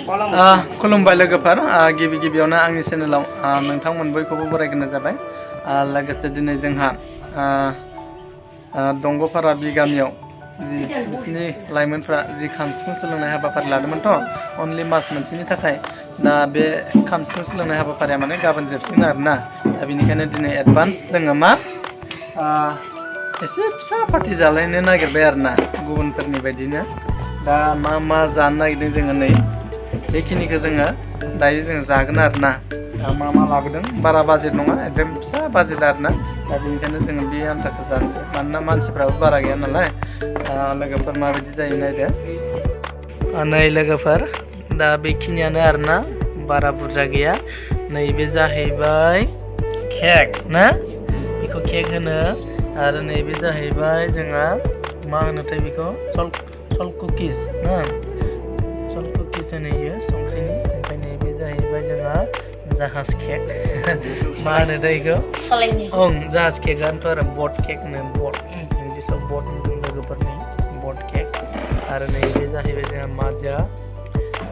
खुलुमबाय लोगोफोर गिबि गिबियावनो आंनि चेनेलाव नोंथांमोन बयखौबो बरायग्रोनाय जाबाय लोगोसे दिनै जोंहा दंग'पारा बि गामियाव जि बिसिनि लाइमोनफ्रा जि खाम सिफुं सोलोंनाय हाबाफारि लादोंमोनथ' अनलि मास मोनसेनि थाखाय दा बे खाम सिफुं सोलोंनाय हाबाफारिया माने गाबोन जोबसिगोन आरोना दा बेनिखायनो दिनै एडभान्स जोङो मा एसे फिसा पार्टि जालायनो नागिरबाय आरोना गुबुनफोरनि बायदिनो दा मा जानो नागिरदों जोङो नै बेखिनिखौ जोङो दायो जोङो जागोन आरोना मा लाबोदों बारा बाजेट नङा एकदम फिसा बाजेट आरोना दा बेनिखायनो जोङो बे आन्थाखौ जानोसै मानोना मानसिफ्राबो बारा गैया नालाय लोगोफोर माबायदि जायो नायदो नै लोगोफोर दा बेखिनियानो आरोना बारा बुरजा गैया नैबे जाहैबाय केक ना बेखौ केक होनो आरो नैबे जाहैबाय जोंहा मा होनोथाय बेखौ सल्ट कुकिस ना सल्ट कुकिस होनो इयो संख्रिनि ओमफ्राय नैबे जाहैबाय जोंहा जाहाज केक मा होनो बेखौ ओं जाहाज केकआनोथ' आरो बट केक होनो बट इंलिसाव बट लोगोफोरनि बट केक आरो नैबे जाहैबाय जोंहा माजा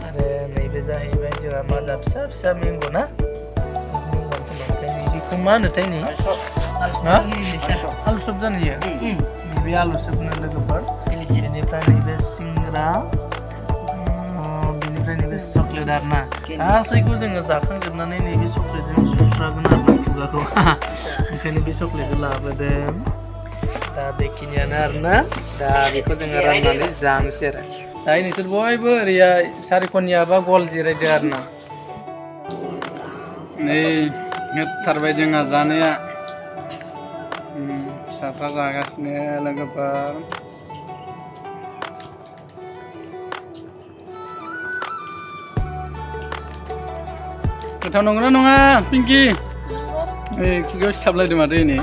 आरो नैबे जाहैबाय जोंहा माजा फिसा फिसा मेंग' ना बेखौ मा होनोथाय नै आलु सब जानो इयो नैबे आलु सबनो लोगोफोर बेनिफ्राय नैबे सिंग्रा बेनिफ्राय नैबे चक्लेट आरोना गासैखौ जोङो जाखांजोबनानै नैबे चक्लेटजों सुस्रागोन आरोना खुगाखौ ओंखायनो बे चक्लेटखौ लाबोदों दा बेखिनियानो आरोना दा बेखौ जोङो राननानै जानोसै आरो दायो नोंसोर बयबो ओरैहाय सारिखनिया बा गल जिरायदो आरोना नै होथारबाय जोंहा जानाया फिसाफ्रा जागासिनो लोगोफोर गोथाव नंगौना नङा पिंकि खुगायाव सिथाबलायदों माथो नै